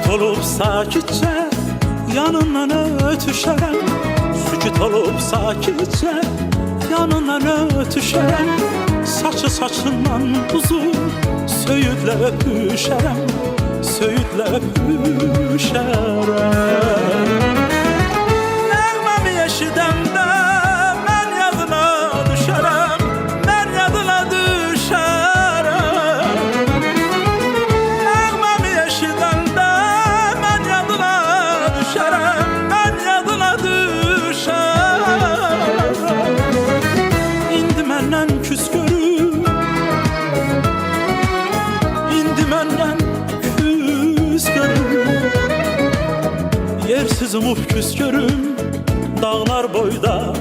olup sakitçe yanından ötüşərəm. Sükut olup sakitçe yanından ötüşərəm. Saçı saçından uzun söyüdlə öpüşərəm. Söyüdlə öpüşərəm. Nəğməmi eşidəndə mən yadına düşərəm. Mən yadına düşərəm. Nəğməmi eşidəndə mən yadına düşərəm. Mən yadına düşərəm. İndi məndən küs görüm. İndi məndən küs görüm. Yersiz umub küs görüm. Dağlar boyda